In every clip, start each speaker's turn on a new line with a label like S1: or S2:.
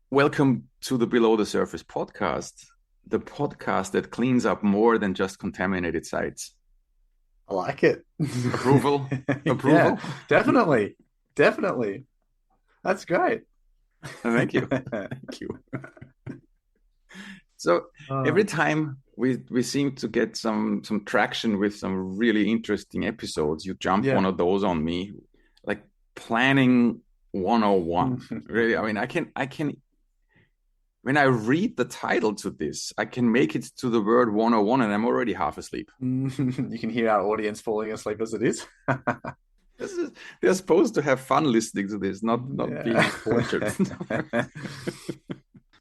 S1: Welcome to the Below the Surface podcast, the podcast that cleans up more than just contaminated sites.
S2: I like it.
S1: Approval?
S2: Yeah,
S1: Approval?
S2: definitely. Definitely. That's great.
S1: Thank you. Thank you. So every
S2: Oh,
S1: time we seem to get some traction with some really interesting episodes, you jump one
S2: yeah.
S1: of those on me, like planning 101. Really, I mean, I can when I read the title to this, I can make it to the word 101 and I'm already half asleep.
S2: You can hear our audience falling asleep as it is.
S1: This is, they're supposed to have fun listening to this, not
S2: Yeah.
S1: being tortured.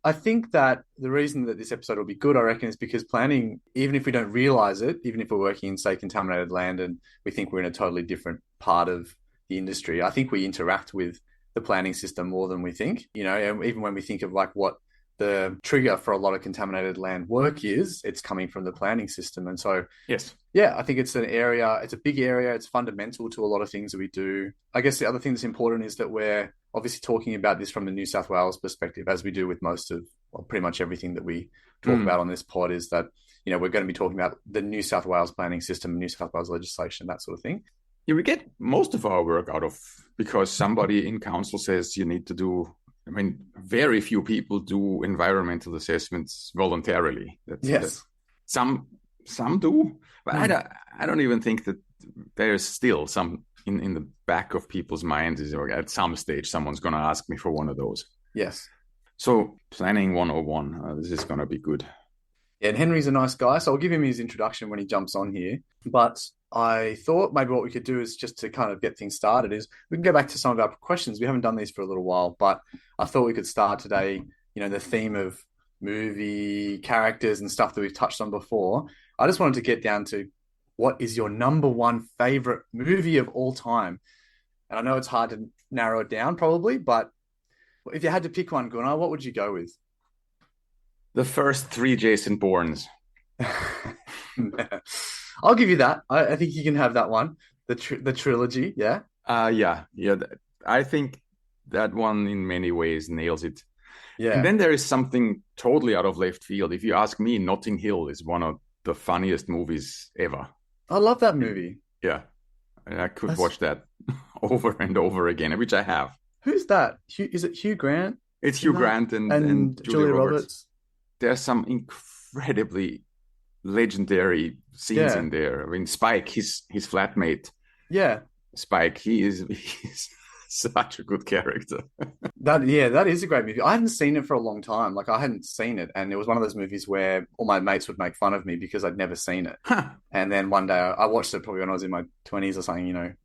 S2: I think that the reason that this episode will be good, I reckon, is because planning, even if we don't realize it, even if we're working in, say, contaminated land and we think we're in a totally different part of the industry, I think we interact with the planning system more than we think. And even when we think of like what the trigger for a lot of contaminated land work is, it's coming from the planning system. And so,
S1: Yes.
S2: yeah, I think it's an area, it's a big area, it's fundamental to a lot of things that we do. I guess the other thing that's important is that we're obviously talking about this from the New South Wales perspective, as we do with most of, well, pretty much everything that we talk
S1: Mm.
S2: about on this pod, is that, we're going to be talking about the New South Wales planning system, New South Wales legislation, that sort of thing.
S1: Yeah, we get most of our work out of because somebody in council says you need to do. I mean, very few people do environmental assessments voluntarily. That's
S2: Yes.
S1: some do, but I
S2: Mm.
S1: don't. I don't even think that there's still some in the back of people's minds is at some stage someone's going to ask me for one of those.
S2: Yes.
S1: So planning 101, this is going to be good.
S2: Yeah, and Henry's a nice guy, so I'll give him his introduction when he jumps on here. But I thought maybe what we could do is just to kind of get things started is we can go back to some of our questions. We haven't done these for a little while, but I thought we could start today, the theme of movie characters and stuff that we've touched on before. I just wanted to get down to what is your number one favorite movie of all time? And I know it's hard to narrow it down probably, but if you had to pick one, Gunnar, what would you go with?
S1: The first three Jason Bournes.
S2: I'll give you that. I think you can have that one. The trilogy, yeah.
S1: Yeah. I think that one in many ways nails it. And
S2: Yeah.
S1: then there is something totally out of left field. If you ask me, Notting Hill is one of the funniest movies ever.
S2: I love that movie.
S1: Yeah, and I could
S2: That's
S1: watch that over and over again, which I have.
S2: Who's that? Is it Hugh Grant
S1: It's
S2: in
S1: Hugh
S2: that?
S1: Grant and
S2: And
S1: Julia
S2: Julia
S1: Roberts.
S2: Roberts.
S1: There's some incredibly legendary scenes
S2: Yeah.
S1: in there. I mean, Spike, his flatmate,
S2: Yeah.
S1: Spike, he's such a good character.
S2: That is a great movie. I hadn't seen it for a long time. Like I hadn't seen it. And it was one of those movies where all my mates would make fun of me because I'd never seen it.
S1: Huh.
S2: And then one day I watched it probably when I was in my 20s or something,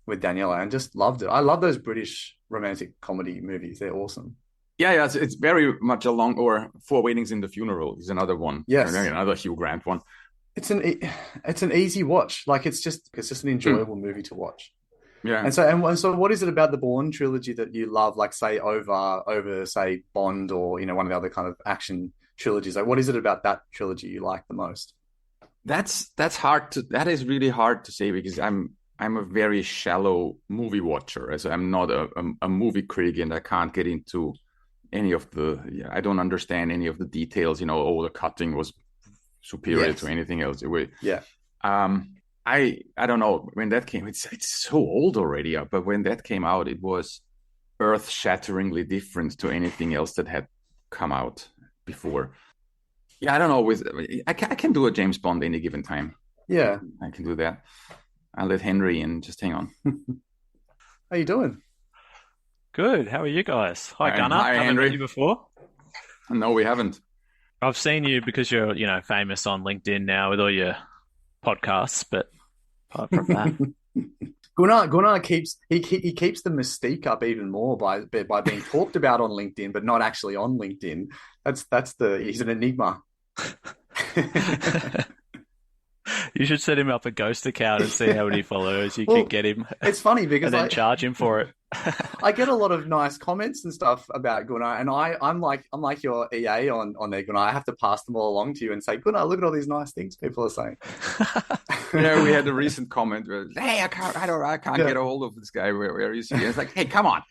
S2: with Daniela and just loved it. I love those British romantic comedy movies. They're awesome.
S1: Yeah, it's very much along. Or Four Weddings in the Funeral is another one.
S2: Yes.
S1: Another Hugh Grant one.
S2: It's an easy watch. Like it's just an
S1: Mm.
S2: enjoyable movie to watch.
S1: Yeah.
S2: And so what is it about the Bourne trilogy that you love, like say over say Bond or one of the other kind of action trilogies? Like what is it about that trilogy you like the most?
S1: That's hard to that is really hard to say because I'm a very shallow movie watcher. So I'm not a movie critic and I can't get into any of the I don't understand any of the details, the cutting was superior to
S2: Yes.
S1: anything else.
S2: Yeah.
S1: Um I don't know when that came, it's so old already, but when that came out it was earth-shatteringly different to anything else that had come out before. Yeah, I don't know. I can do a James Bond any given time.
S2: Yeah.
S1: I can do that. I'll let Henry in. Just hang on.
S2: How you doing?
S3: Good. How are you guys? Hi, Gunnar.
S1: Hi,
S3: Haven't
S1: Henry.
S3: met you before.
S1: No, we haven't.
S3: I've seen you because you're, famous on LinkedIn now with all your podcasts. But apart from that,
S2: Gunnar keeps the mystique up even more by being talked about on LinkedIn, but not actually on LinkedIn. He's an enigma.
S3: you should set him up a ghost account and see how many followers you
S2: Well,
S3: can get him,
S2: it's funny because
S3: and then charge him for it.
S2: I get a lot of nice comments and stuff about Gunnar, and I'm like your EA on there, Gunnar. I have to pass them all along to you and say, Gunnar, look at all these nice things people are saying.
S1: Yeah, we had a recent comment where, hey, I can't
S2: Yeah.
S1: get a hold of this guy. Where is he? It's like, hey, come on.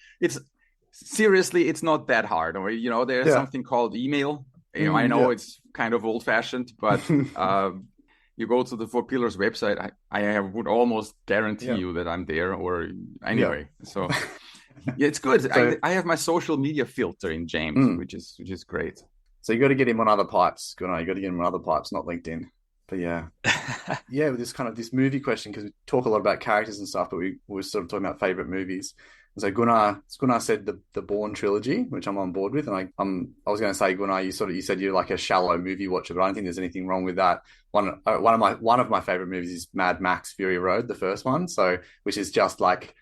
S1: seriously, it's not that hard. Or there's
S2: Yeah.
S1: something called email. I know
S2: Yeah.
S1: it's kind of old-fashioned, but you go to the Four Pillars website. I would almost guarantee
S2: Yeah.
S1: you that I'm there. Or
S2: Yeah.
S1: anyway, so yeah, it's good.
S2: So,
S1: I have my social media filter in James,
S2: mm,
S1: which is great.
S2: so you got to get him on other pipes, Gunnar. You got to get him on other pipes, not LinkedIn. But yeah, yeah, with this kind of this movie question, because we talk a lot about characters and stuff, but we were sort of talking about favorite movies. And so Gunnar said the Bourne trilogy, which I'm on board with, and I was going to say, Gunnar, you said you're like a shallow movie watcher, but I don't think there's anything wrong with that. One of my favorite movies is Mad Max Fury Road, the first one, so which is just like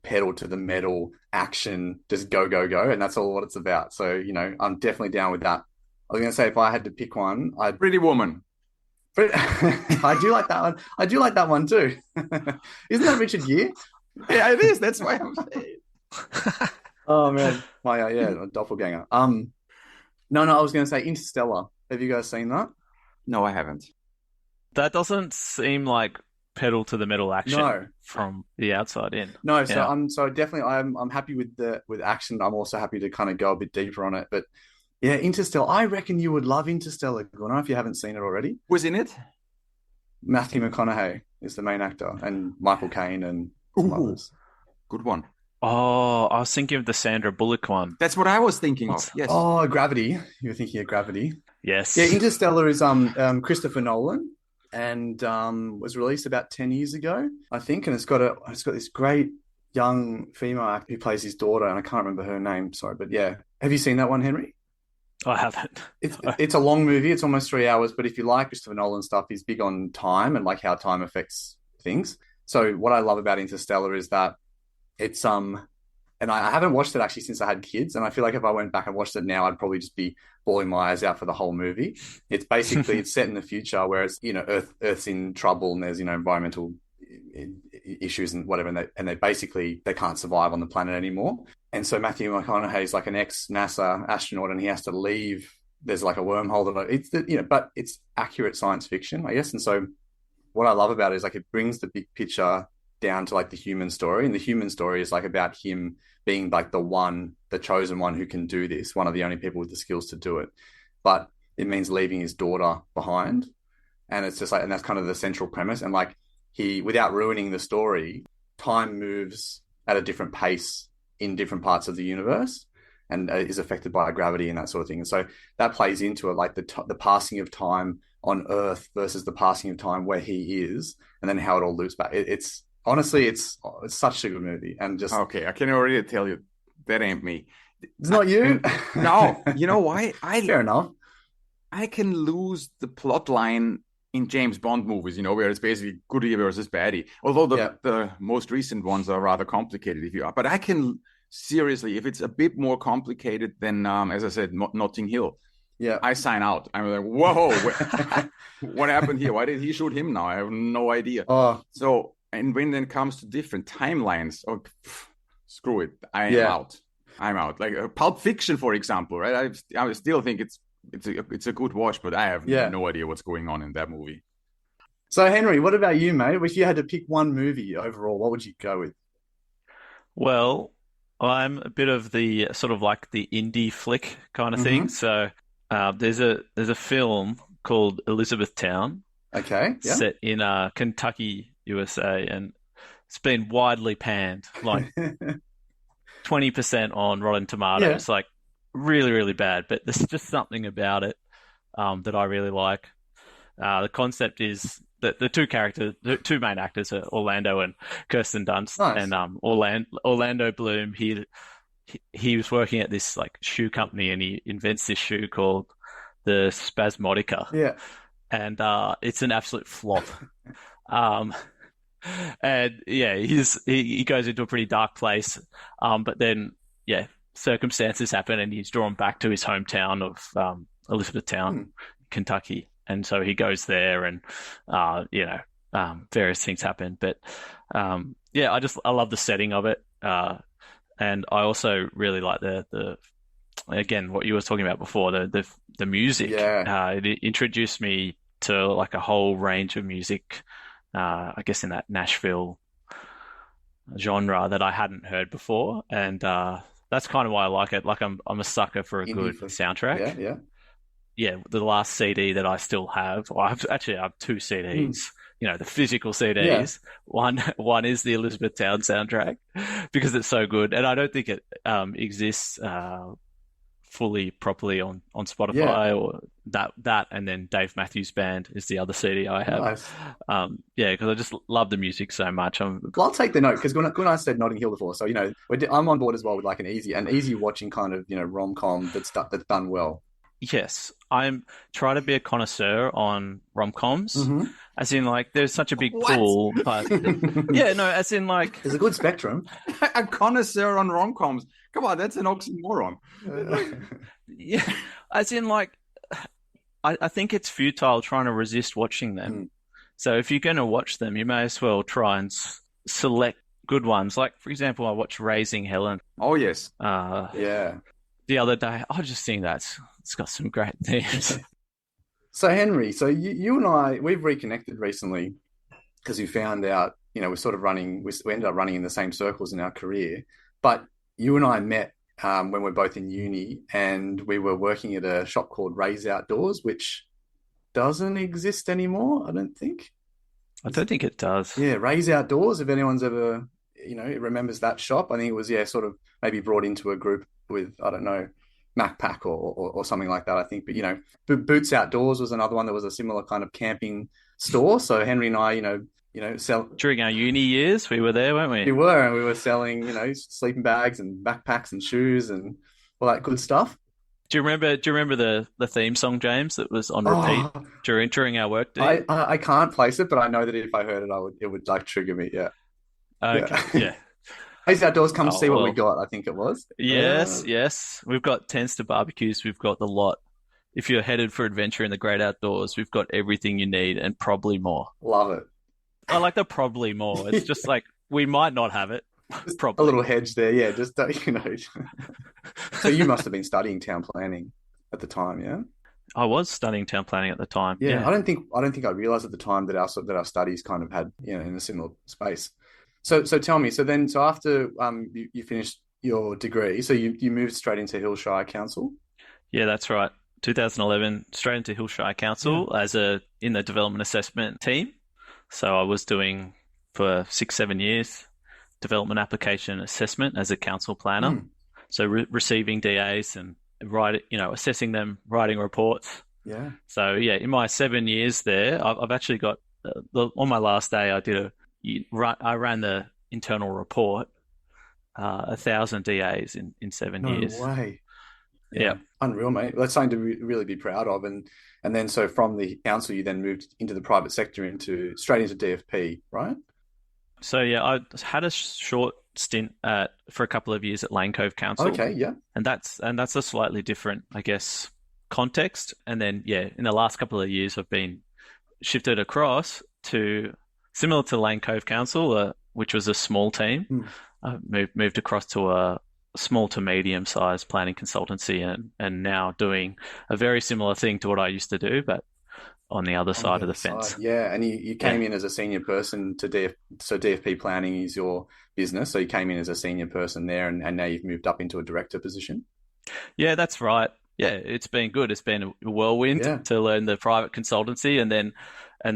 S2: pedal to the metal action, just go go go, and that's all what it's about. So I'm definitely down with that. I was going to say if I had to pick one, I'd
S1: Pretty Woman.
S2: I do like that one. I do like that one too. Isn't that Richard Gere?
S1: Yeah, it is. That's why I'm saying.
S2: Oh man, my a doppelganger. No, I was going to say Interstellar. Have you guys seen that?
S1: No, I haven't.
S3: That doesn't seem like pedal to the metal action
S2: No,
S3: from the outside in.
S2: no. So
S3: Yeah.
S2: I'm happy with action. I'm also happy to kind of go a bit deeper on it. But yeah, Interstellar. I reckon you would love Interstellar, Gunnar, if you haven't seen it already.
S1: Who's in it?
S2: Matthew McConaughey is the main actor, and Michael Caine and some
S1: Ooh,
S2: others.
S1: good one.
S3: Oh, I was thinking of the Sandra Bullock one.
S1: That's what I was thinking of.
S3: What's
S1: Yes.
S2: Oh, Gravity. You were thinking of Gravity.
S3: Yes.
S2: Yeah, Interstellar is Christopher Nolan, and was released about 10 years ago, I think, and it's got this great young female actor who plays his daughter, and I can't remember her name. Sorry, but yeah, have you seen that one, Henry?
S3: I haven't.
S2: It's a long movie. It's almost 3 hours, but if you like Christopher Nolan stuff, he's big on time and like how time affects things. So what I love about Interstellar is that it's and I haven't watched it actually since I had kids, and I feel like if I went back and watched it now, I'd probably just be bawling my eyes out for the whole movie. It's basically it's set in the future where it's Earth's in trouble and there's environmental issues and whatever, and they basically they can't survive on the planet anymore. And so Matthew McConaughey is like an ex-NASA astronaut, and he has to leave. There's like a wormhole but it's accurate science fiction, I guess. And so what I love about it is like it brings the big picture down to like the human story, and the human story is like about him being like the chosen one who can do this, one of the only people with the skills to do it. But it means leaving his daughter behind, and it's just like, and that's kind of the central premise. And like without ruining the story, time moves at a different pace in different parts of the universe, and is affected by gravity and that sort of thing. And so that plays into it, like the passing of time on Earth versus the passing of time where he is, and then how it all loops back. It's honestly, it's such a good movie, and just
S1: Okay, I can already tell you that ain't me.
S2: it's not you.
S1: No, you know why?
S2: Fair enough.
S1: I can lose the plot line in James Bond movies, where it's basically goodie versus baddie. Although the most recent ones are rather complicated, but I can seriously, if it's a bit more complicated than, as I said, Notting Hill,
S2: Yeah,
S1: I sign out. I'm like, whoa, what happened here? Why did he shoot him now? I have no idea.
S2: Oh,
S1: So, and when it comes to different timelines, screw it, I'm out. I'm out. Like Pulp Fiction, for example, right? I still think it's a good watch, but I have no idea what's going on in that movie.
S2: So Henry, what about you, mate? If you had to pick one movie overall, what would you go with?
S3: Well, I'm a bit of the sort of like the indie flick kind of thing. So there's a film called Elizabethtown.
S2: Okay, yeah.
S3: Set in Kentucky, USA, and it's been widely panned, like 20% on Rotten Tomatoes, like really, really bad. But there's just something about it that I really like. The concept is that the two main actors are Orlando and Kirsten Dunst.
S2: Nice.
S3: And Orlando Bloom, he was working at this like shoe company, and he invents this shoe called the Spasmodica.
S2: Yeah.
S3: And it's an absolute flop. And yeah, he goes into a pretty dark place. But then circumstances happen, and he's drawn back to his hometown of Elizabethtown, Kentucky. And so he goes there, and various things happen. But I love the setting of it. And I also really like the again, what you were talking about before, the music.
S2: Yeah.
S3: It introduced me to like a whole range of music, I guess in that Nashville genre that I hadn't heard before. And that's kind of why I like it. Like I'm a sucker for a
S2: Indie
S3: good
S2: for
S3: soundtrack.
S2: yeah.
S3: Yeah, the last CD that I still have, well, I have two
S2: Mm.
S3: CDs. You know, the physical
S2: Yeah.
S3: CDs. One is the Elizabethtown soundtrack because it's so good, and I don't think it exists fully properly on
S2: Yeah.
S3: Spotify or that, and then Dave Matthews Band is the other CD I have.
S2: Nice.
S3: Yeah, because I just love the music so much.
S2: Well, I'll take the note because Gunnar said Notting Hill before, so I'm on board as well with like an easy watching kind of rom com that's done well.
S3: Yes, I'm trying to be a connoisseur on rom-coms,
S2: Mm-hmm.
S3: as in like there's such a big
S1: What?
S3: pool, but yeah, no, as in like
S2: There's a good spectrum.
S1: A connoisseur on rom-coms. Come on, that's an oxymoron.
S3: yeah, as in like I think it's futile trying to resist watching them.
S2: Mm.
S3: So if you're going to watch them, you may as well try and select good ones. Like for example, I watched Raising Helen
S1: Oh yes.
S2: Yeah.
S3: the other day. I just think it's got some great themes.
S2: So Henry, so you and I, we've reconnected recently because we found out, we're sort of we ended up running in the same circles in our career. But you and I met when we're both in uni, and we were working at a shop called Ray's Outdoors, which doesn't exist anymore, I don't think.
S3: I don't think it does.
S2: Yeah, Ray's Outdoors, if anyone's ever, remembers that shop, I think it was, sort of maybe brought into a group with, I don't know, MacPack or something like that, I think. But, Boots Outdoors was another one that was a similar kind of camping store. So Henry and I, sell.
S3: During our uni years, we were there, weren't we?
S2: And we were selling, sleeping bags and backpacks and shoes and all that good stuff.
S3: Do you remember the theme song, James, that was on repeat during our work day?
S2: I can't place it, but I know that if I heard it, it would like trigger me. Yeah.
S3: Okay. Yeah.
S2: Ray's Outdoors, come
S3: Oh,
S2: see what we
S3: well.
S2: got, I think it was.
S3: Yes. We've got tents to barbecues. We've got the lot. If you're headed for adventure in the great outdoors, we've got everything you need and probably more.
S2: Love it.
S3: I like the probably more. It's just like we might not have it.
S2: Just
S3: Probably.
S2: a little hedge there. Yeah, just, So you must have been studying town planning at the time, yeah?
S3: I was studying town planning at the time.
S2: Yeah,
S3: Yeah.
S2: I don't think I realized at the time that our studies kind of had, in a similar space. So tell me, so after you finished your degree, so you moved straight into Hillshire Council?
S3: Yeah, that's right. 2011, straight into Hillshire Council in the development assessment team. So I was doing for 6-7 years development application assessment as a council planner.
S2: Mm.
S3: So receiving DAs and assessing them, writing reports.
S2: Yeah.
S3: So yeah, in my 7 years there, I've actually got on my last day I ran the internal report, 1,000 DAs in 7 years.
S2: No way.
S3: Yeah.
S2: Unreal, mate. That's something to really be proud of. And then so from the council, you then moved into the private sector straight into DFP, right?
S3: So yeah, I had a short stint for a couple of years at Lane Cove Council.
S2: Okay, yeah.
S3: And that's a slightly different, I guess, context. And then yeah, in the last couple of years, I've been shifted across to similar to Lane Cove Council, which was a small team.
S2: Mm.
S3: I moved across to a small to medium sized planning consultancy and now doing a very similar thing to what I used to do, but on the other side of the fence.
S2: Yeah, and you came in as a senior person to so DFP planning is your business. So you came in as a senior person there, and now you've moved up into a director position.
S3: Yeah, that's right. Yeah, it's been good. It's been a whirlwind to learn the private consultancy and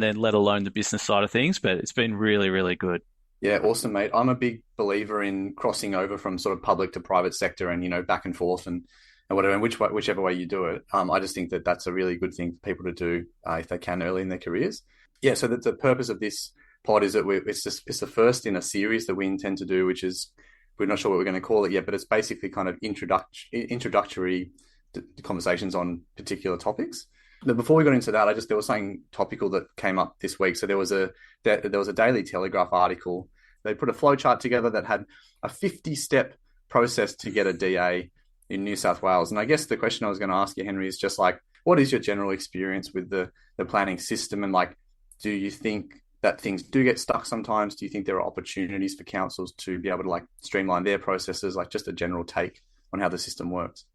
S3: then let alone the business side of things, but it's been really, really good.
S2: Yeah, awesome, mate. I'm a big believer in crossing over from sort of public to private sector and, back and forth and whatever, and whichever way you do it. I just think that that's a really good thing for people to do if they can early in their careers. Yeah, so the purpose of this pod is that it's the first in a series that we intend to do, which is, we're not sure what we're going to call it yet, but it's basically kind of introductory conversations on particular topics. But before we got into that, there was something topical that came up this week. So there was a Daily Telegraph article. They put a flowchart together that had a 50-step process to get a DA in New South Wales. And I guess the question I was going to ask you, Henry, is just like, what is your general experience with the planning system? And like, do you think that things do get stuck sometimes? Do you think there are opportunities for councils to be able to like streamline their processes? Like just a general take on how the system works.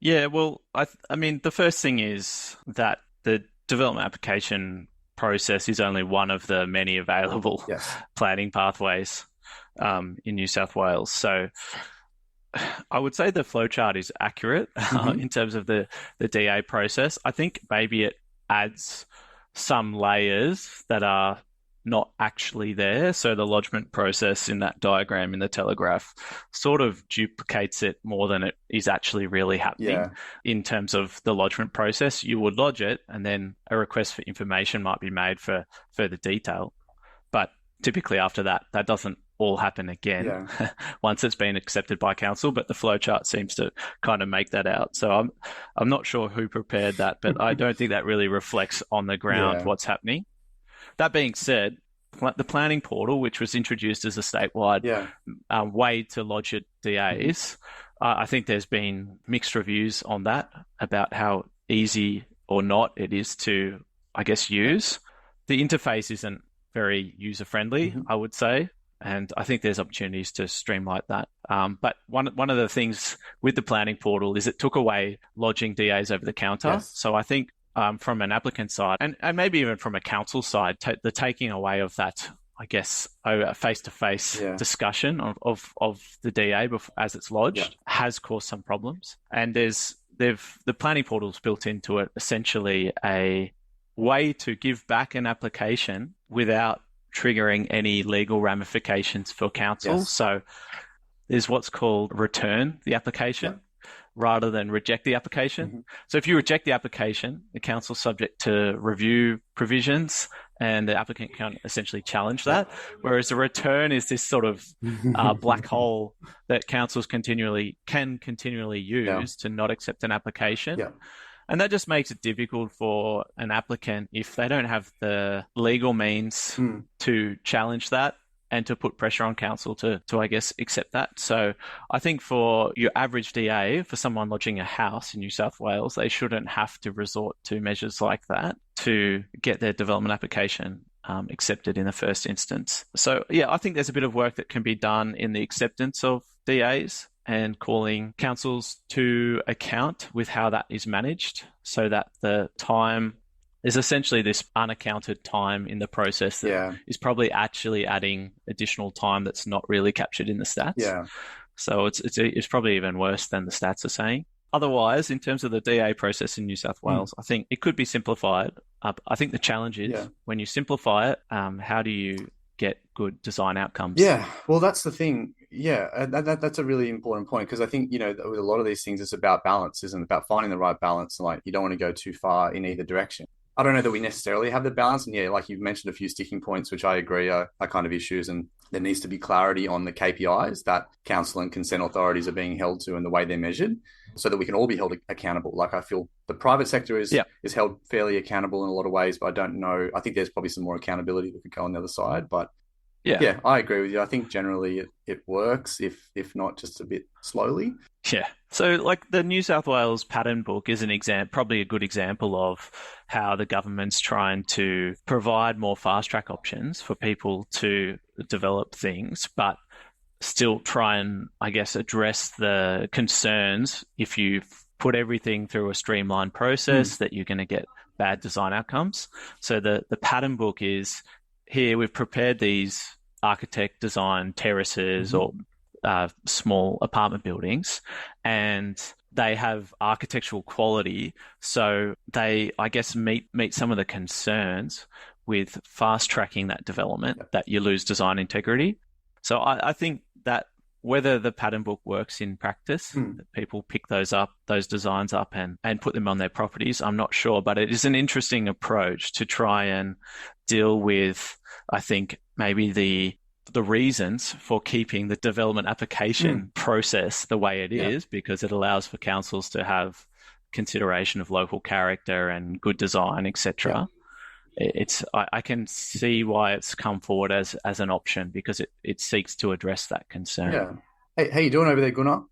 S3: Yeah, well, I mean, the first thing is that the development application process is only one of the many available planning pathways in New South Wales. So I would say the flowchart is accurate in terms of the DA process. I think maybe it adds some layers that are not actually there. So the lodgement process in that diagram in the Telegraph sort of duplicates it more than it is actually really happening.
S2: Yeah.
S3: In terms of the lodgement process. You would lodge it, and then a request for information might be made for further detail. But typically after that, that doesn't all happen again once it's been accepted by council, but the flowchart seems to kind of make that out. So I'm not sure who prepared that, but I don't think that really reflects on the ground what's happening. That being said, the planning portal, which was introduced as a statewide way to lodge your DAs, I think there's been mixed reviews on that about how easy or not it is to, I guess, use. The interface isn't very user-friendly, I would say, and I think there's opportunities to streamline that. But one of the things with the planning portal is it took away lodging DAs over the counter. So I think from an applicant side, and maybe even from a council side, the taking away of that, I guess, a face-to-face discussion of the DA as it's lodged has caused some problems. And the planning portal's built into it essentially a way to give back an application without triggering any legal ramifications for council. So there's what's called return the application rather than reject the application. So if you reject the application, the council's subject to review provisions and the applicant can essentially challenge that. Whereas a return is this sort of black hole that councils can continually use to not accept an application. And that just makes it difficult for an applicant if they don't have the legal means to challenge that and to put pressure on council to, I guess, accept that. So I think for your average DA, for someone lodging a house in New South Wales, they shouldn't have to resort to measures like that to get their development application accepted in the first instance. So, I think there's a bit of work that can be done in the acceptance of DAs and calling councils to account with how that is managed so that the time is essentially this unaccounted time in the process that is probably actually adding additional time that's not really captured in the stats. So it's probably even worse than the stats are saying. Otherwise, in terms of the DA process in New South Wales, I think it could be simplified. I think the challenge is when you simplify it, how do you get good design outcomes?
S2: Well, that's the thing. That's a really important point because I think, with a lot of these things, it's about balance, isn't it? About finding the right balance. Like you don't want to go too far in either direction. I don't know that we necessarily have the balance. And like you've mentioned a few sticking points, which I agree are kind of issues. And there needs to be clarity on the KPIs that council and consent authorities are being held to and the way they're measured so that we can all be held accountable. Like I feel the private sector is held fairly accountable in a lot of ways, but I don't know. I think there's probably some more accountability that could go on the other side. But I agree with you. I think generally it works, if not just a bit slowly.
S3: So like the New South Wales pattern book is probably a good example of how the government's trying to provide more fast track options for people to develop things, but still try and, I guess, address the concerns if you put everything through a streamlined process that you're going to get bad design outcomes. So the pattern book is here we've prepared these architect design terraces or small apartment buildings, and they have architectural quality. So they, I guess, meet some of the concerns with fast tracking that development that you lose design integrity. So I think that whether the pattern book works in practice, that people pick those designs up and put them on their properties, I'm not sure. But it is an interesting approach to try and deal with, I think, maybe the reasons for keeping the development application process the way it is, because it allows for councils to have consideration of local character and good design, etc. I can see why it's come forward as an option because it seeks to address that concern.
S2: Hey, how you doing over there, Gunnar?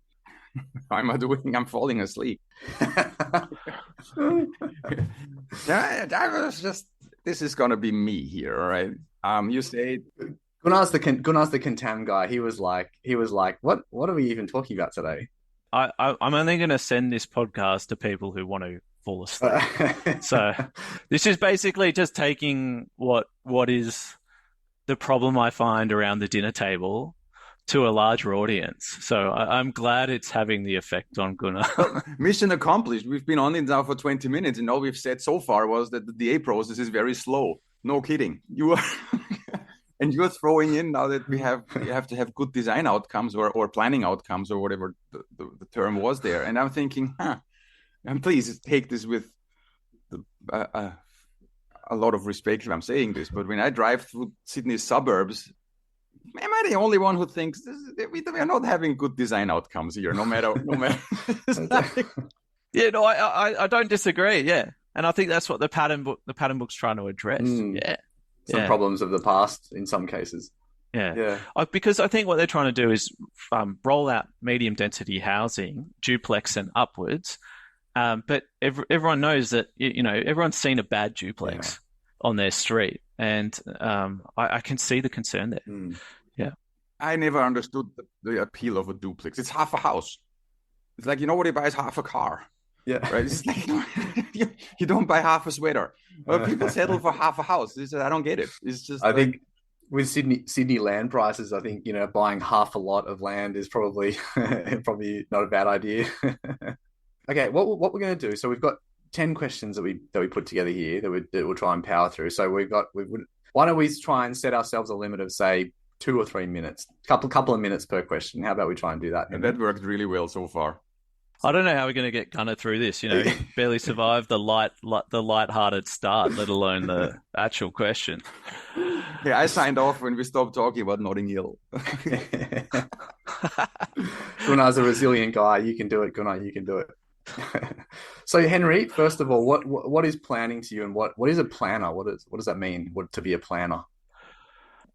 S1: I'm falling asleep. This is gonna be me here, all right? You say
S2: Gunnar's the contam guy. He was like, what are we even talking about today?
S3: I'm only going to send this podcast to people who want to fall asleep. So this is basically just taking what is the problem I find around the dinner table to a larger audience. So I'm glad it's having the effect on Gunnar.
S1: Well, mission accomplished. We've been on it now for 20 minutes, and all we've said so far was that the DA process is very slow. No kidding. You are and you're throwing in now that you have to have good design outcomes or planning outcomes or whatever the term was there. And I'm thinking, and please take this with a lot of respect if I'm saying this, but when I drive through Sydney's suburbs, am I the only one who thinks we are not having good design outcomes here? No matter.
S3: Yeah, no, I don't disagree. Yeah, and I think that's what the pattern book's trying to address. Yeah,
S2: some problems of the past in some cases.
S3: Yeah. Because I think what they're trying to do is roll out medium density housing, duplex and upwards. But everyone knows that, everyone's seen a bad duplex on their street. And I can see the concern there. Yeah.
S1: I never understood the appeal of a duplex. It's half a house. It's like, nobody buys half a car.
S2: Yeah.
S1: Right. It's like, you don't buy half a sweater. Well, people settle for half a house. I don't get it. It's just.
S2: I think with Sydney land prices, I think buying half a lot of land is probably not a bad idea. Okay, what we're going to do? So we've got 10 questions that we put together here that we'll try and power through. So why don't we try and set ourselves a limit of, say, 2 or 3 minutes, couple of minutes per question? How about we try and do that?
S1: And that worked really well so far.
S3: I don't know how we're going to get Gunnar through this. He barely survived the light-hearted start, let alone the actual question.
S1: Yeah, I signed off when we stopped talking about Notting Hill.
S2: Gunnar's a resilient guy. You can do it, Gunnar. You can do it. So, Henry, first of all, what is planning to you, and what is a planner? What does that mean? To be a planner?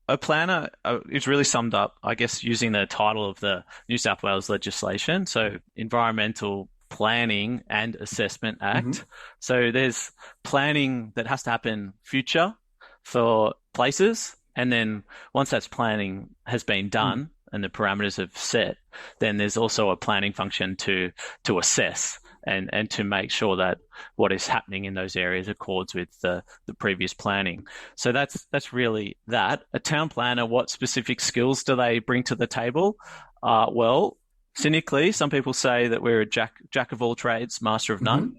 S3: A planner is really summed up, I guess, using the title of the New South Wales legislation. So, Environmental Planning and Assessment Act. Mm-hmm. So there's planning that has to happen future for places, and then once that's planning has been done and the parameters have set, then there's also a planning function to assess and to make sure that what is happening in those areas accords with the previous planning. So that's really that. A town planner, what specific skills do they bring to the table? Well, cynically, some people say that we're a jack of all trades, master of none,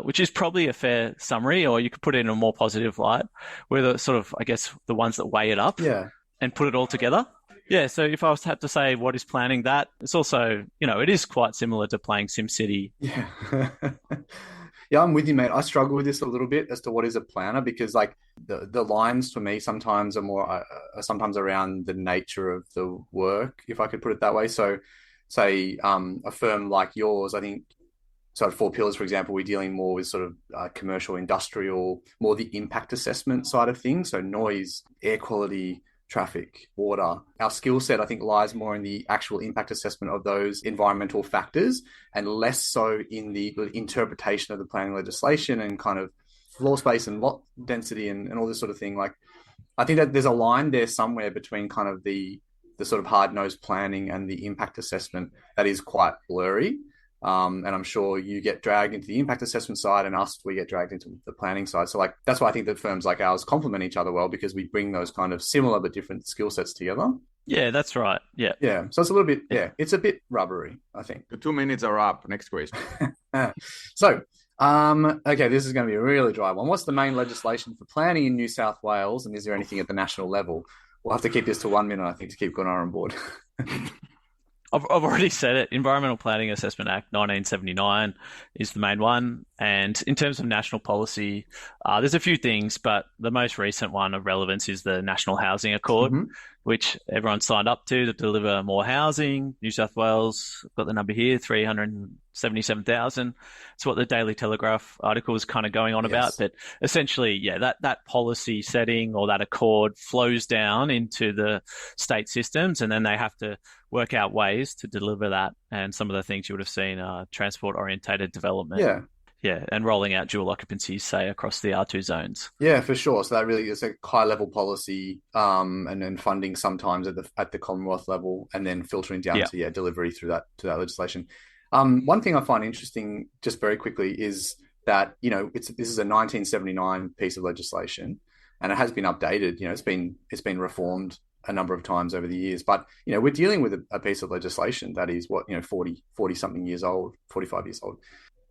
S3: which is probably a fair summary, or you could put it in a more positive light. We're the sort of, I guess, the ones that weigh it up and put it all together. Yeah, so if I was to have to say what is planning that, it's also, it is quite similar to playing SimCity.
S2: Yeah. Yeah, I'm with you, mate. I struggle with this a little bit as to what is a planner, because like the lines for me sometimes are more sometimes around the nature of the work, if I could put it that way. So say a firm like yours, I think, so at Four Pillars, for example, we're dealing more with sort of commercial, industrial, more the impact assessment side of things. So noise, air quality, traffic, water. Our skill set, I think, lies more in the actual impact assessment of those environmental factors, and less so in the interpretation of the planning legislation and kind of floor space and lot density and all this sort of thing. Like, I think that there's a line there somewhere between kind of the sort of hard-nosed planning and the impact assessment that is quite blurry. And I'm sure you get dragged into the impact assessment side, and we get dragged into the planning side. So like, that's why I think that firms like ours complement each other well, because we bring those kind of similar but different skill sets together.
S3: Yeah, that's right. Yeah.
S2: Yeah. So it's a little bit, it's a bit rubbery, I think.
S1: The 2 minutes are up. Next question.
S2: So, okay, this is going to be a really dry one. What's the main legislation for planning in New South Wales? And is there anything at the national level? We'll have to keep this to 1 minute, I think, to keep Gunnar on board.
S3: I've already said it. Environmental Planning Assessment Act 1979 is the main one. And in terms of national policy, there's a few things, but the most recent one of relevance is the National Housing Accord, which everyone signed up to deliver more housing. New South Wales, got the number here, 377,000. It's what the Daily Telegraph article is kind of going on about. But essentially, that policy setting or that accord flows down into the state systems, and then they have to work out ways to deliver that. And some of the things you would have seen are transport-orientated development. Yeah, and rolling out dual occupancies, say, across the R2 zones. Yeah, for sure. So that really is a high-level policy, and then funding sometimes at the Commonwealth level, and then filtering down to delivery through that legislation. One thing I find interesting, just very quickly, is that this is a 1979 piece of legislation, and it has been updated. It's been reformed
S2: a number of times over the years. But, we're dealing with a piece of legislation that is 40 something years old, 45 years old.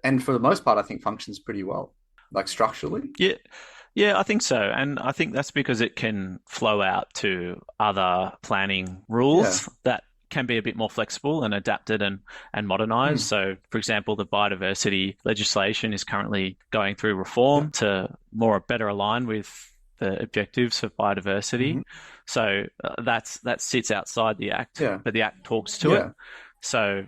S2: And for the most part, I think functions pretty well, like structurally.
S3: Yeah. Yeah, I think so. And I think that's because it can flow out to other planning rules that can be a bit more flexible and adapted and modernized. So, for example, the biodiversity legislation is currently going through reform to better align with the objectives of biodiversity. So that sits outside the Act, but the Act talks to it. So,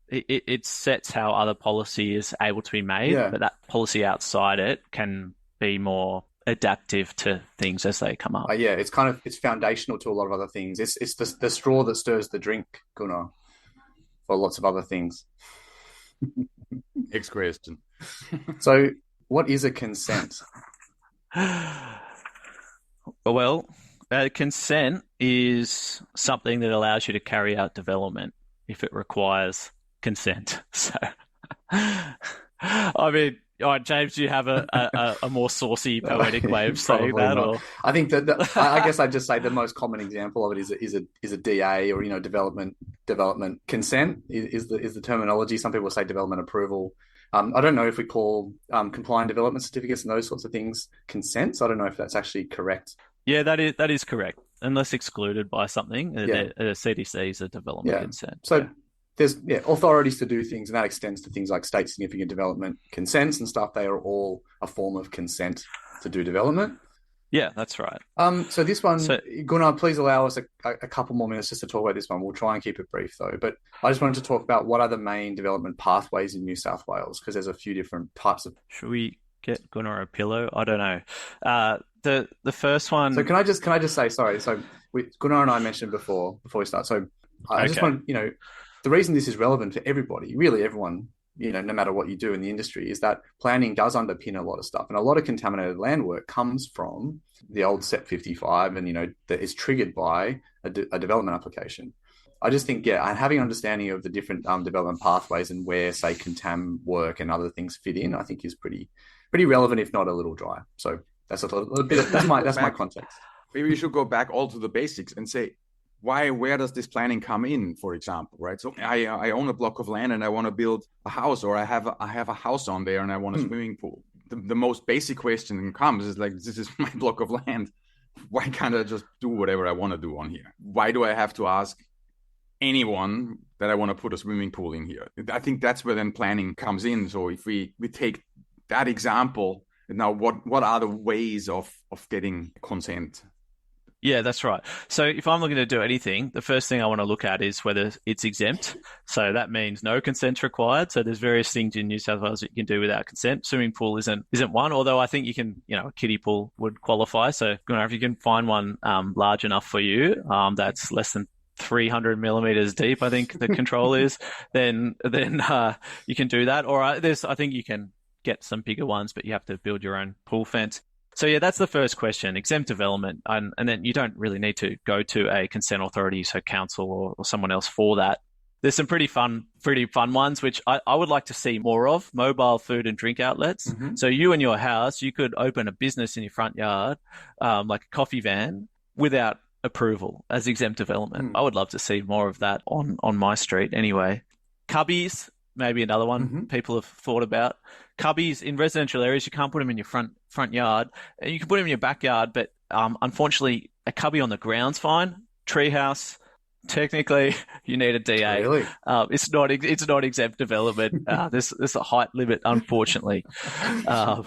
S3: it sets how other policy is able to be made, but that policy outside it can be more adaptive to things as they come up.
S2: It's foundational to a lot of other things. It's the straw that stirs the drink, Gunnar, for lots of other things.
S1: Next question.
S2: So, what is a consent?
S3: Well, consent is something that allows you to carry out development if it requires consent. So, I mean, all right, James, do you have a more saucy, poetic way of saying that? Or?
S2: I think that I guess I'd just say the most common example of it is a DA or development consent is the terminology. Some people say development approval. I don't know if we call compliant development certificates and those sorts of things consents. I don't know if that's actually correct.
S3: Yeah, that is correct. Unless excluded by something, a CDC is a development consent.
S2: So. There's authorities to do things, and that extends to things like state significant development consents and stuff. They are all a form of consent to do development.
S3: Yeah, that's right.
S2: So this one, Gunnar, please allow us a couple more minutes just to talk about this one. We'll try and keep it brief though. But I just wanted to talk about what are the main development pathways in New South Wales, because there's a few different types of.
S3: Should we get Gunnar a pillow? I don't know. The first one.
S2: So can I just say sorry? So Gunnar and I mentioned before we start. So I just want the reason this is relevant for everybody, really everyone, no matter what you do in the industry, is that planning does underpin a lot of stuff. And a lot of contaminated land work comes from the old SEP 55 and, that is triggered by a development application. I just think, having an understanding of the different development pathways and where, say, contam work and other things fit in, I think is pretty relevant, if not a little dry. So that's a little bit, that's my context.
S1: Maybe we should go back all to the basics and say, where does this planning come in, for example, right? So I own a block of land and I want to build a house, or I have a house on there and I want a swimming pool. The most basic question that comes is like, this is my block of land. Why can't I just do whatever I want to do on here? Why do I have to ask anyone that I want to put a swimming pool in here? I think that's where then planning comes in. So if we take that example, now what are the ways of getting consent?
S3: Yeah, that's right. So if I'm looking to do anything, the first thing I want to look at is whether it's exempt. So that means no consent required. So there's various things in New South Wales that you can do without consent. Swimming pool isn't one, although I think you can, a kiddie pool would qualify. So if you can find one large enough for you, that's less than 300 millimeters deep, I think the control is, then you can do that. Or I think you can get some bigger ones, but you have to build your own pool fence. So that's the first question, exempt development. And then you don't really need to go to a consent authority, so council or someone else for that. There's some pretty fun ones, which I would like to see more of, mobile food and drink outlets. Mm-hmm. So you and your house, you could open a business in your front yard, like a coffee van, without approval as exempt development. I would love to see more of that on my street anyway. Cubbies, maybe another one people have thought about. Cubbies in residential areas, you can't put them in your front yard. You can put them in your backyard, but unfortunately, a cubby on the ground's fine. Treehouse, technically, you need a DA.
S2: Really?
S3: It's not exempt development. There's a height limit, unfortunately. I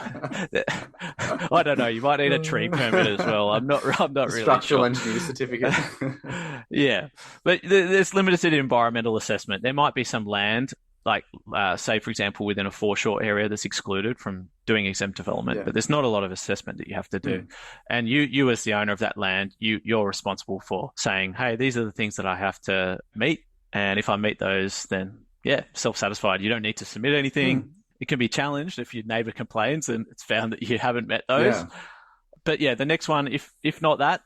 S3: don't know. You might need a tree permit as well. I'm not really
S2: Structural
S3: sure.
S2: engineer certificate.
S3: Yeah, but there's limited environmental assessment. There might be some land, like say for example within a foreshore area, that's excluded from doing exempt development, but there's not a lot of assessment that you have to do. And you as the owner of that land, you're responsible for saying, hey, these are the things that I have to meet, and if I meet those, then self-satisfied. You don't need to submit anything. It can be challenged if your neighbor complains and it's found that you haven't met those. But the next one, if not that,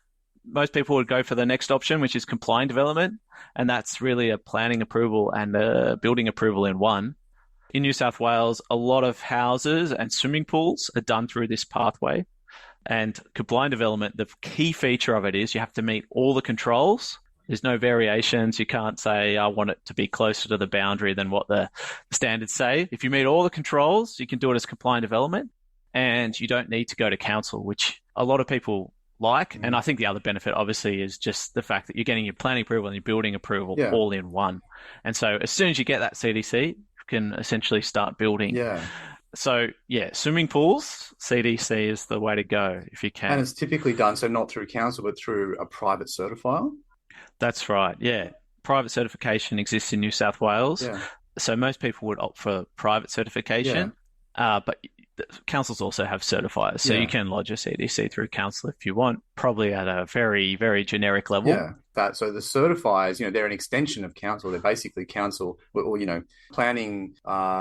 S3: most people would go for the next option, which is compliant development. And that's really a planning approval and a building approval in one. In New South Wales, a lot of houses and swimming pools are done through this pathway. And compliant development, the key feature of it is you have to meet all the controls. There's no variations. You can't say, I want it to be closer to the boundary than what the standards say. If you meet all the controls, you can do it as compliant development, and you don't need to go to council, which a lot of people like. And I think the other benefit, obviously, is just the fact that you're getting your planning approval and your building approval all in one. And so as soon as you get that CDC, you can essentially start building.
S2: Yeah.
S3: So, swimming pools, CDC is the way to go if you can.
S2: And it's typically done, so not through council, but through a private certifier?
S3: That's right, yeah. Private certification exists in New South Wales.
S2: Yeah.
S3: So most people would opt for private certification, but councils also have certifiers. So you can lodge a CDC through council if you want, probably at a very, very generic level.
S2: Yeah, so the certifiers, they're an extension of council. They're basically council, or planning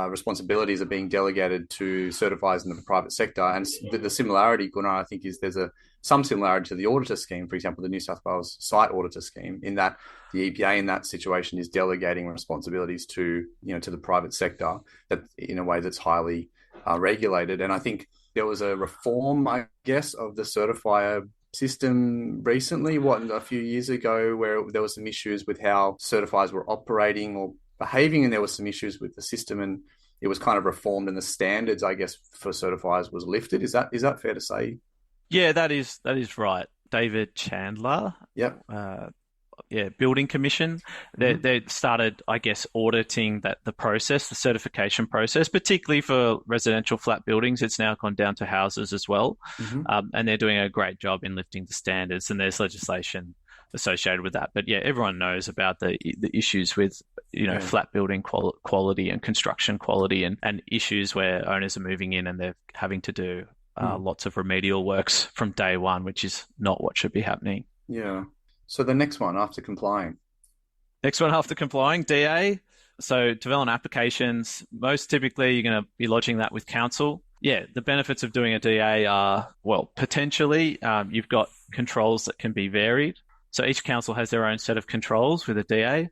S2: responsibilities are being delegated to certifiers in the private sector. And the similarity, Gunnar, I think, is there's some similarity to the auditor scheme, for example, the New South Wales site auditor scheme, in that the EPA in that situation is delegating responsibilities to the private sector, that in a way that's highly regulated. And I think there was a reform, I guess, of the certifier system recently, a few years ago, where there were some issues with how certifiers were operating or behaving, and there were some issues with the system, and it was kind of reformed, and the standards, I guess, for certifiers was lifted. Is that fair to say?
S3: Yeah, that is right. David Chandler.
S2: Yep.
S3: Building Commission. They started, I guess, auditing the process, the certification process, particularly for residential flat buildings. It's now gone down to houses as well. And they're doing a great job in lifting the standards, and there's legislation associated with that. But everyone knows about the issues with, flat building quality and construction quality, and issues where owners are moving in and they're having to do lots of remedial works from day one, which is not what should be happening.
S2: Yeah. So the next one after complying.
S3: DA. So development applications, most typically you're going to be lodging that with council. Yeah, the benefits of doing a DA are, potentially you've got controls that can be varied. So each council has their own set of controls with a DA.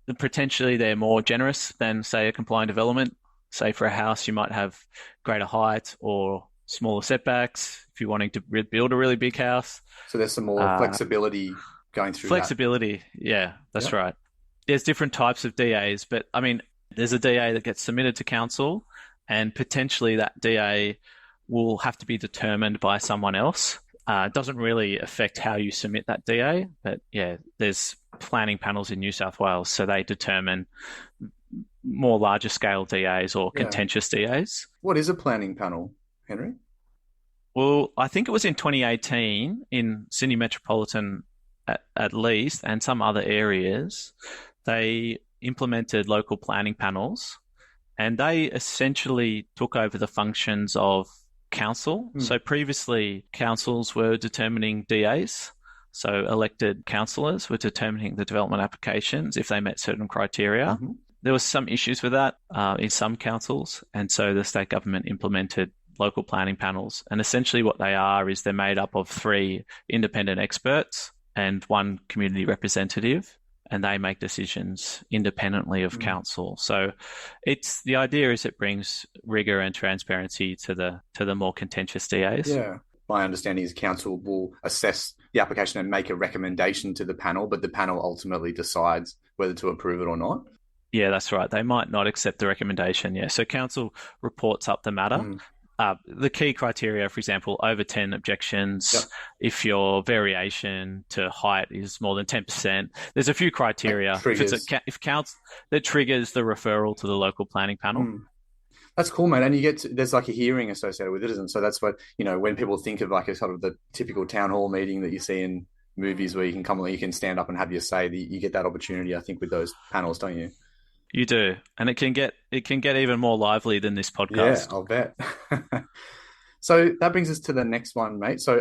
S3: And potentially they're more generous than, say, a compliant development. Say for a house, you might have greater height or smaller setbacks if you're wanting to build a really big house.
S2: So there's some more flexibility going through
S3: flexibility. Yeah, that's right. There's different types of DAs, but I mean, there's a DA that gets submitted to council, and potentially that DA will have to be determined by someone else. It doesn't really affect how you submit that DA, but there's planning panels in New South Wales, so they determine more larger scale DAs or contentious DAs.
S2: What is a planning panel, Henry?
S3: Well, I think it was in 2018 in Sydney Metropolitan at least, and some other areas, they implemented local planning panels, and they essentially took over the functions of council. So previously, councils were determining DAs. So elected councillors were determining the development applications if they met certain criteria. There was some issues with that in some councils, and so the state government implemented local planning panels. And essentially what they are is they're made up of 3 independent experts and 1 community representative, and they make decisions independently of council. So the idea is it brings rigor and transparency to the more contentious DAs.
S2: Yeah. My understanding is council will assess the application and make a recommendation to the panel, but the panel ultimately decides whether to approve it or not.
S3: Yeah, that's right. They might not accept the recommendation. Yeah. So council reports up the matter. The key criteria, for example, over 10 objections, if your variation to height is more than 10%, there's a few criteria. If council, that triggers the referral to the local planning panel.
S2: That's cool, mate. And there's like a hearing associated with it, isn't it? So that's what, when people think of like a sort of the typical town hall meeting that you see in movies where you can stand up and have your say, you get that opportunity, I think, with those panels, don't you?
S3: You do, and it can get even more lively than this podcast.
S2: Yeah, I'll bet. So that brings us to the next one, mate. So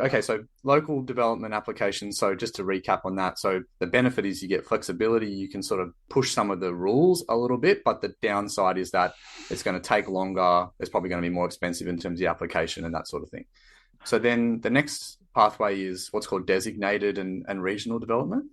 S2: local development applications. So just to recap on that, so the benefit is you get flexibility. You can sort of push some of the rules a little bit, but the downside is that it's going to take longer. It's probably going to be more expensive in terms of the application and that sort of thing. So then the next pathway is what's called designated and regional development.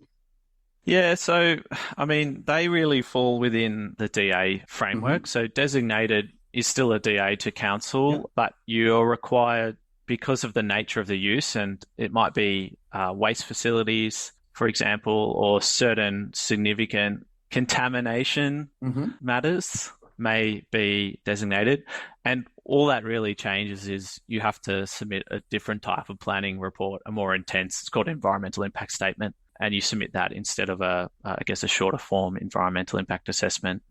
S3: Yeah, so, I mean, they really fall within the DA framework. So designated is still a DA to council, but you're required, because of the nature of the use, and it might be waste facilities, for example, or certain significant contamination matters may be designated. And all that really changes is you have to submit a different type of planning report, a more intense, it's called environmental impact statement. And you submit that instead of a shorter form environmental impact assessment.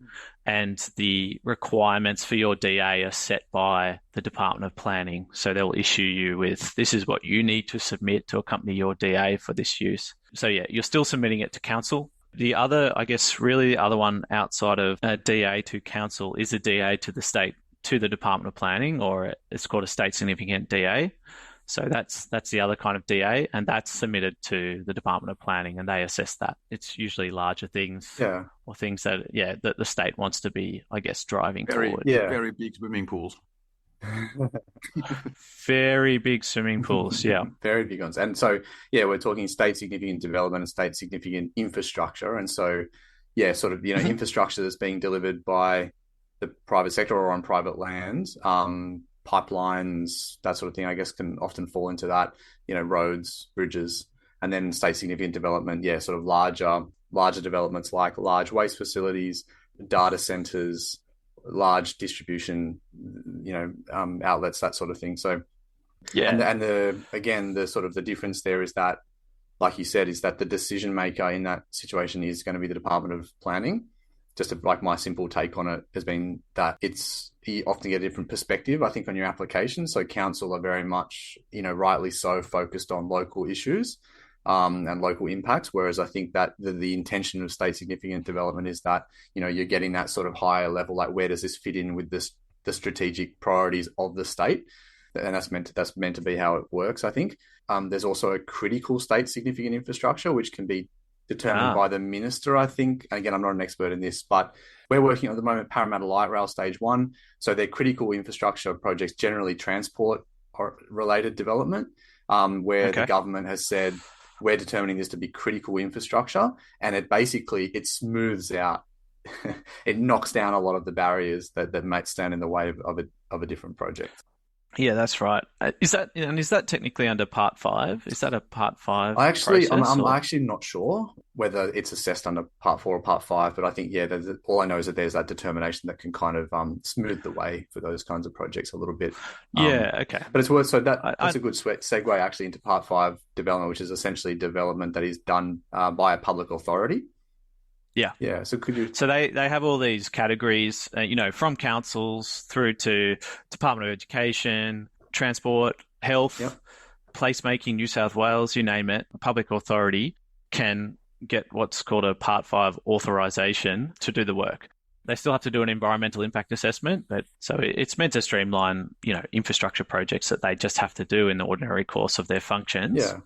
S3: And the requirements for your DA are set by the Department of Planning. So they'll issue you with, this is what you need to submit to accompany your DA for this use. So yeah, you're still submitting it to council. The other, really the other one outside of a DA to council is a DA to the state, to the Department of Planning, or it's called a state significant DA. So that's the other kind of DA, and that's submitted to the Department of Planning, and they assess that. It's usually larger things, or things that that the state wants to be, driving toward.
S1: Very big swimming pools.
S3: Very big swimming pools, yeah.
S2: Very big ones. And so, we're talking state significant development and state significant infrastructure. And so, infrastructure that's being delivered by the private sector or on private lands, pipelines, that sort of thing, I guess, can often fall into that, roads, bridges, and then state significant development, sort of larger developments like large waste facilities, data centers, large distribution, outlets, that sort of thing. So, and the sort of the difference there is that, like you said, is that the decision maker in that situation is going to be the Department of Planning. Just my simple take on it has been that you often get a different perspective, I think, on your application. So council are very much, rightly so, focused on local issues and local impacts. Whereas I think that the intention of state significant development is that, you're getting that sort of higher level, like where does this fit in with the strategic priorities of the state? And that's meant to be how it works, I think. There's also a critical state significant infrastructure, which can be determined by the minister, I think. Again, I'm not an expert in this, but we're working at the moment Parramatta Light Rail Stage 1. So they're critical infrastructure projects, generally transport or related development, where the government has said, we're determining this to be critical infrastructure. And it smooths out, it knocks down a lot of the barriers that might stand in the way of a different project.
S3: Yeah, that's right. Is that technically under Part 5? Is that a Part 5?
S2: I'm actually not sure whether it's assessed under Part 4 or Part 5, but I think, all I know is that there's that determination that can kind of smooth the way for those kinds of projects a little bit.
S3: Okay.
S2: But it's worth, so that's a good segue actually into Part 5 development, which is essentially development that is done by a public authority. Yeah. So could you?
S3: So they have all these categories, from councils through to Department of Education, Transport, Health, Placemaking, New South Wales, you name it. A public authority can get what's called a Part 5 authorization to do the work. They still have to do an environmental impact assessment, but so it's meant to streamline, infrastructure projects that they just have to do in the ordinary course of their functions.
S2: Yeah.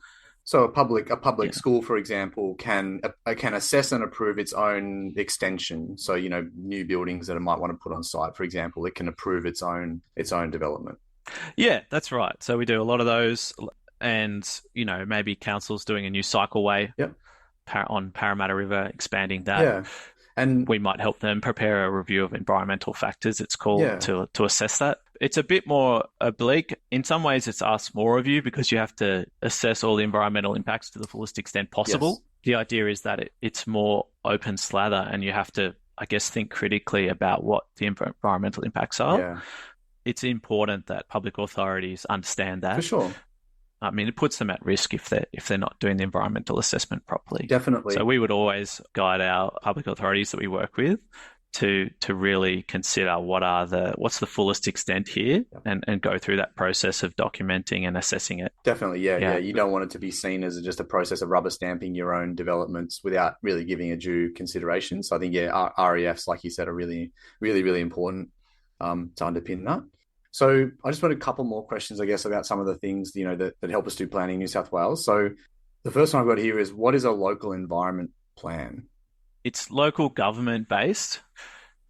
S2: So a public school, for example, can assess and approve its own extension. So, new buildings that it might want to put on site, for example, it can approve its own development.
S3: Yeah, that's right. So we do a lot of those, and maybe council's doing a new cycleway on Parramatta River, expanding that.
S2: Yeah. And
S3: we might help them prepare a review of environmental factors, it's called, to assess that. It's a bit more oblique. In some ways, it's asks more of you because you have to assess all the environmental impacts to the fullest extent possible. Yes. The idea is that it's more open slather, and you have to, think critically about what the environmental impacts are.
S2: Yeah.
S3: It's important that public authorities understand that.
S2: For sure.
S3: I mean, it puts them at risk if they're not doing the environmental assessment properly.
S2: Definitely.
S3: So we would always guide our public authorities that we work with to really consider what's the fullest extent here, and go through that process of documenting and assessing it.
S2: Definitely, yeah. You don't want it to be seen as just a process of rubber stamping your own developments without really giving a due consideration. So I think, REFs, like you said, are really, really, really important to underpin that. So I just want a couple more questions, I guess, about some of the things, that help us do planning in New South Wales. So the first one I've got here is, what is a local environment plan?
S3: It's local government based,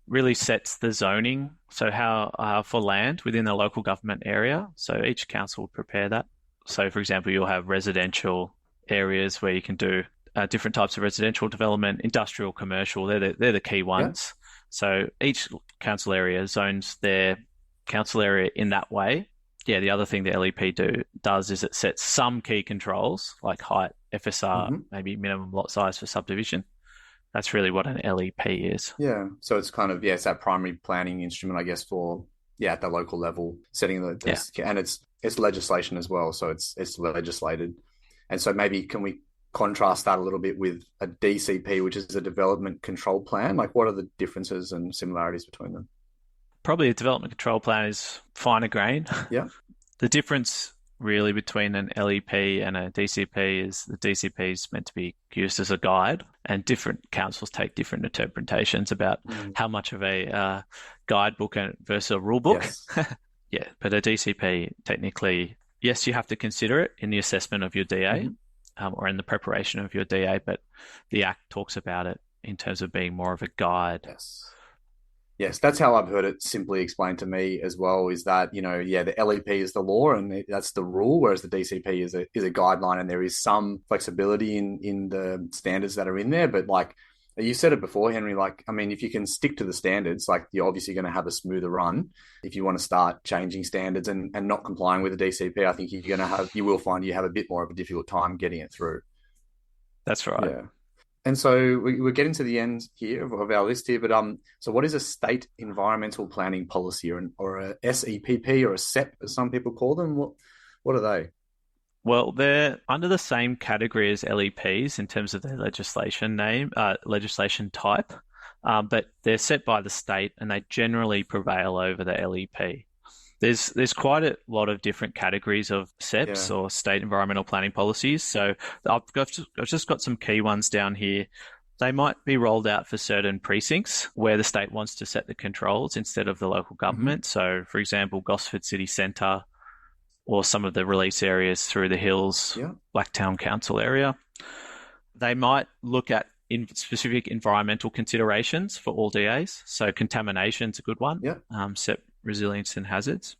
S3: really sets the zoning. So how for land within the local government area. So each council would prepare that. So for example, you'll have residential areas where you can do different types of residential development, industrial, commercial. They're the key ones. Yeah. So each council area zones their council area in that way. yeah, the other thing the LEP does is it sets some key controls like height, FSR,
S2: hmm
S3: maybe minimum lot size for subdivision. That's really what an LEP is.
S2: Yeah. So it's kind of, yeah, it's that primary planning instrument, I guess, for, yeah, at the local level, setting
S3: Yeah.
S2: and it's legislation as well. So it's legislated. And so maybe can we contrast that a little bit with a DCP, which is a development control plan? Like, what are the differences and similarities between them?
S3: Probably a development control plan is finer grain.
S2: Yeah.
S3: The difference really between an LEP and a DCP is the DCP is meant to be used as a guide, and different councils take different interpretations about how much of a guidebook versus a rule book.
S2: Yes.
S3: Yeah, but a DCP, technically, yes, you have to consider it in the assessment of your DA or in the preparation of your DA, but the Act talks about it in terms of being more of a guide.
S2: Yes. Yes, that's how I've heard it simply explained to me as well, is that, yeah, the LEP is the law and that's the rule, whereas the DCP is a guideline, and there is some flexibility in the standards that are in there. But like you said it before, Henry, like, I mean, if you can stick to the standards, like, you're obviously going to have a smoother run. If you want to start changing standards and not complying with the DCP, I think you will find you have a bit more of a difficult time getting it through.
S3: That's right.
S2: Yeah. And so we're getting to the end here of our list here, but so what is a state environmental planning policy, or a SEPP, or a SEP, as some people call them? What are they?
S3: Well, they're under the same category as LEPs in terms of their legislation type, but they're set by the state and they generally prevail over the LEP. There's quite a lot of different categories of SEPs or state environmental planning policies. So I've just got some key ones down here. They might be rolled out for certain precincts where the state wants to set the controls instead of the local government. So, for example, Gosford City Centre, or some of the release areas through the hills, Blacktown Council area. They might look at specific environmental considerations for all DAs. So contamination's a good one. SEP resilience and hazards.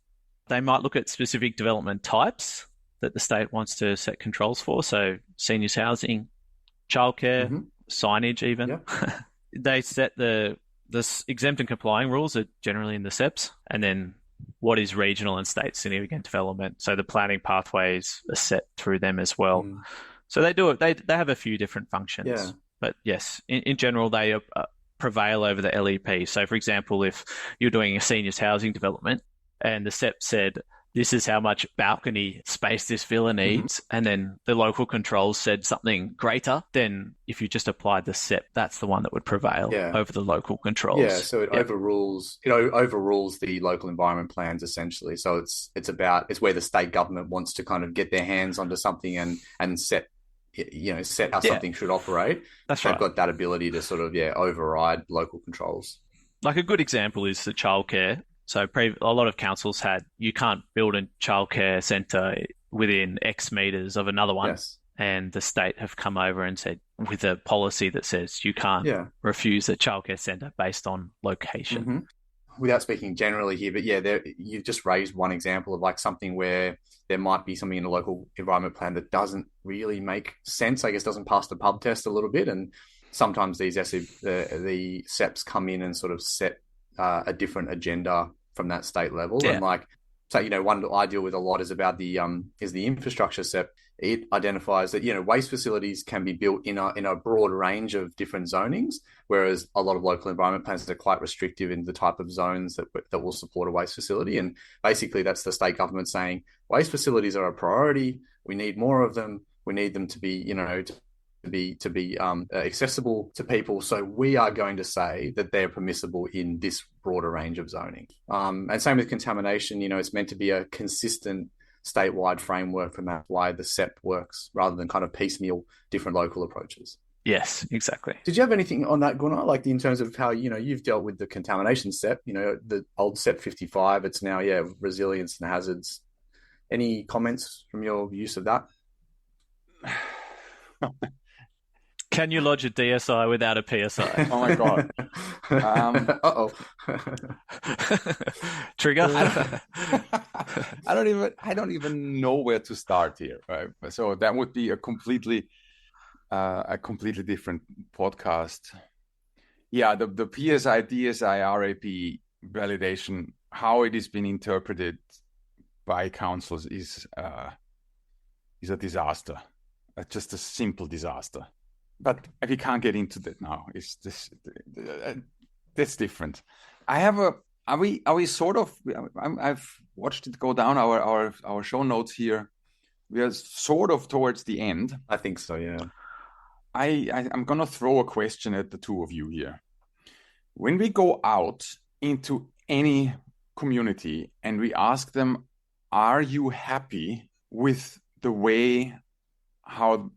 S3: They might look at specific development types that the state wants to set controls for. So seniors housing, childcare, signage even. They set the exempt and complying rules are generally in the SEPs, and then what is regional and state significant development. So the planning pathways are set through them as well. So they do it. They have a few different functions. But yes, in general, they prevail over the LEP. So, for example, if you're doing a seniors housing development and the SEP said, this is how much balcony space this villa needs, and then the local controls said something greater, then if you just applied the SEP, that's the one that would prevail over the local controls.
S2: Yeah, so it overrules the local environment plans essentially. So it's where the state government wants to kind of get their hands onto something and set how something should operate.
S3: That's
S2: They've
S3: right.
S2: got that ability to sort of override local controls.
S3: Like a good example is the childcare. So a lot of councils had, you can't build a childcare centre within X metres of another one. And the state have come over and said, with a policy that says you can't refuse a childcare centre based on location.
S2: Without speaking generally here, but you've just raised one example of like something where there might be something in a local environment plan that doesn't really make sense, I guess, doesn't pass the pub test a little bit. And sometimes these the SEPs come in and sort of set a different agenda from that state level. And like, so, one I deal with a lot is about the infrastructure SEP. It identifies that, waste facilities can be built in a broad range of different zonings, whereas a lot of local environment plans are quite restrictive in the type of zones that will support a waste facility. And basically that's the state government saying waste facilities are a priority. We need more of them. We need them to be, to be accessible to people. So we are going to say that they're permissible in this broader range of zoning. And same with contamination, it's meant to be a consistent statewide framework, from that why the SEP works rather than kind of piecemeal different local approaches.
S3: Yes, exactly.
S2: Did you have anything on that, Gunnar? Like in terms of how, you've dealt with the contamination SEP, the old SEP 55, it's now, resilience and hazards. Any comments from your use of that?
S3: Can you lodge a DSI without a PSI?
S1: Oh my God.
S2: Uh-oh.
S3: Trigger?
S1: I don't even know where to start here. Right? So that would be a completely different podcast. Yeah, the PSI, DSI, RAP validation, how it has been interpreted by councils is a disaster, just a simple disaster. But we can't get into that now. It's this that's different. I have a. Are we sort of? I've watched it go down our show notes here. We are sort of towards the end.
S2: I think so. Yeah.
S1: I'm gonna throw a question at the two of you here. When we go out into any community and we ask them, "Are you happy with the way how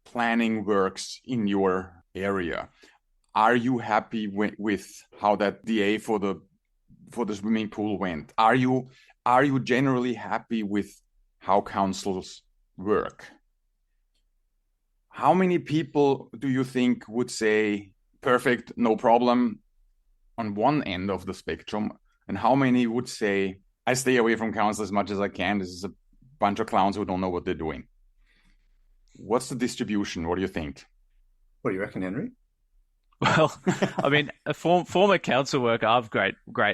S1: planning works in your area? Are you happy with how that DA for the swimming pool went? Are you generally happy with how councils work?" How many people do you think would say perfect, no problem on one end of the spectrum? And how many would say, I stay away from council as much as I can. This is a bunch of clowns who don't know what they're doing. What's the distribution? What do you think?
S2: What do you reckon, Henry?
S3: Well, I mean, a former council worker, I've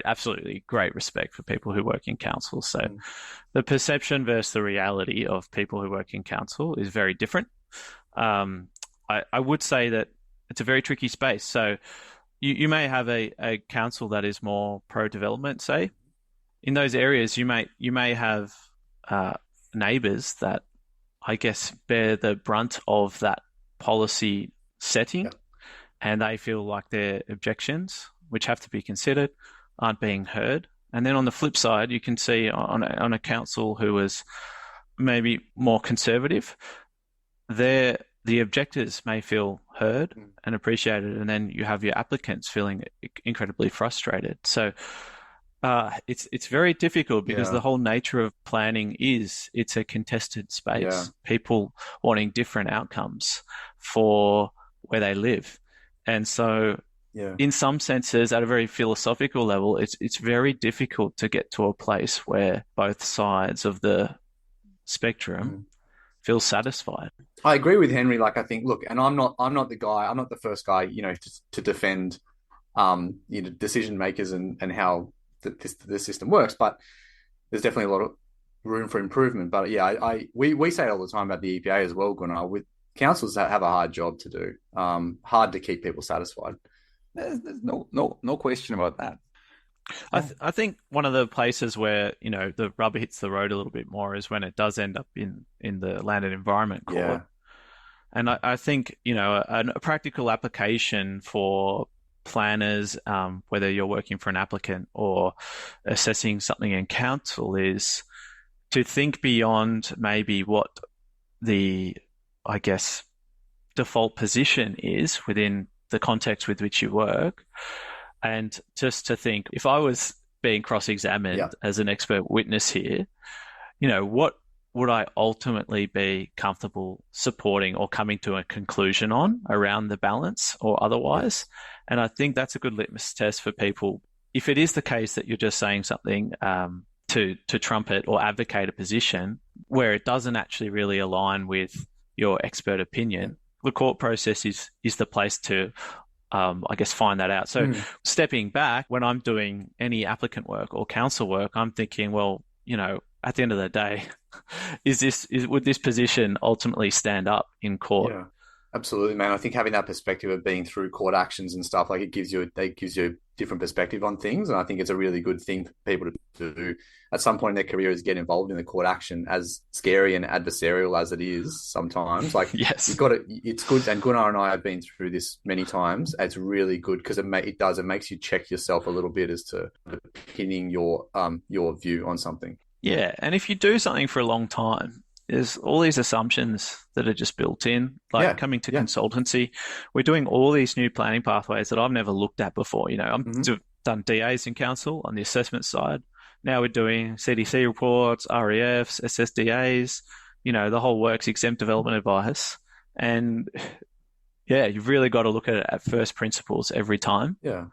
S3: absolutely great respect for people who work in council. So the perception versus the reality of people who work in council is very different. I would say that it's a very tricky space. So you may have a council that is more pro-development, say. In those areas, you may have neighbours that, I guess, bear the brunt of that policy setting, and they feel like their objections, which have to be considered, aren't being heard. And then on the flip side, you can see on a council who is maybe more conservative, the objectors may feel heard and appreciated, and then you have your applicants feeling incredibly frustrated. So it's very difficult because the whole nature of planning is it's a contested space. People wanting different outcomes for where they live. And so in some senses, at a very philosophical level, it's very difficult to get to a place where both sides of the spectrum feel satisfied.
S2: I agree with Henry. Like, I think, look, and I'm not the first guy, to defend, decision makers and how the system works. But there's definitely a lot of room for improvement. But we say it all the time about the EPA as well, Gunnar. With councils that have a hard job to do, hard to keep people satisfied.
S1: There's no question about that.
S3: I think one of the places where the rubber hits the road a little bit more is when it does end up in the Land and Environment Court. And I think a practical application for planners, whether you're working for an applicant or assessing something in council, is to think beyond maybe what the, I guess, default position is within the context with which you work. And just to think, if I was being cross-examined as an expert witness here, what would I ultimately be comfortable supporting or coming to a conclusion on around the balance or otherwise? And I think that's a good litmus test for people. If it is the case that you're just saying something to trumpet or advocate a position where it doesn't actually really align with your expert opinion, the court process is the place to I guess find that out. So stepping back, when I'm doing any applicant work or council work, I'm thinking, well, at the end of the day, would this position ultimately stand up in court?
S2: Yeah, absolutely, man. I think having that perspective of being through court actions and stuff, like it gives you a different perspective on things. And I think it's a really good thing for people to do at some point in their career, is get involved in the court action, as scary and adversarial as it is sometimes. Like, you've got to, it's good. And Gunnar and I have been through this many times. It's really good because it makes you check yourself a little bit as to pinning your view on something.
S3: Yeah. And if you do something for a long time, there's all these assumptions that are just built in, like coming to consultancy. We're doing all these new planning pathways that I've never looked at before. I've done DAs in council on the assessment side. Now we're doing CDC reports, REFs, SSDAs, the whole works, exempt development advice. And you've really got to look at it at first principles every time.
S2: Yeah.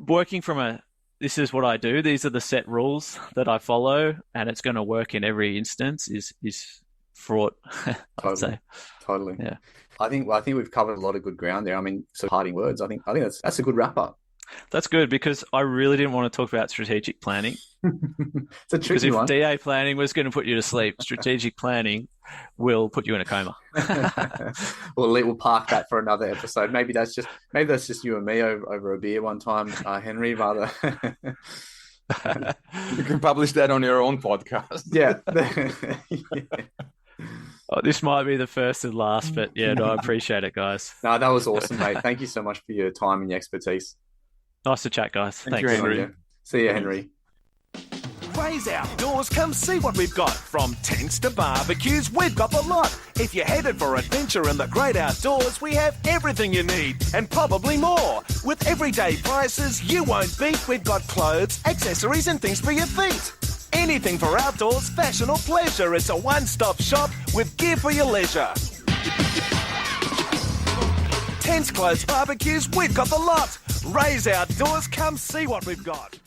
S3: Working from this is what I do, these are the set rules that I follow, and it's going to work in every instance is fraught.
S2: Totally.
S3: Yeah.
S2: I think we've covered a lot of good ground there. I mean, so parting words. I think that's a good wrap up.
S3: That's good because I really didn't want to talk about strategic planning.
S2: It's a
S3: Because
S2: tricky
S3: if
S2: one.
S3: DA planning was going to put you to sleep, strategic planning will put you in a coma.
S2: We'll park that for another episode. Maybe that's just you and me over a beer one time, Henry. Rather,
S1: You can publish that on your own podcast.
S2: yeah.
S3: Oh, this might be the first and last, but yeah, no, I appreciate it, guys.
S2: No, that was awesome, mate. Thank you so much for your time and your expertise.
S3: Nice to chat, guys.
S1: Thank
S3: Thanks.
S1: you, Henry.
S2: See you, Henry.
S4: Ray's Outdoors, come see what we've got. From tents to barbecues, we've got the lot. If you're headed for adventure in the great outdoors, we have everything you need and probably more. With everyday prices you won't beat, we've got clothes, accessories and things for your feet. Anything for outdoors, fashion or pleasure, it's a one-stop shop with gear for your leisure. Tents, clothes, barbecues, we've got the lot. Ray's Outdoors, come see what we've got.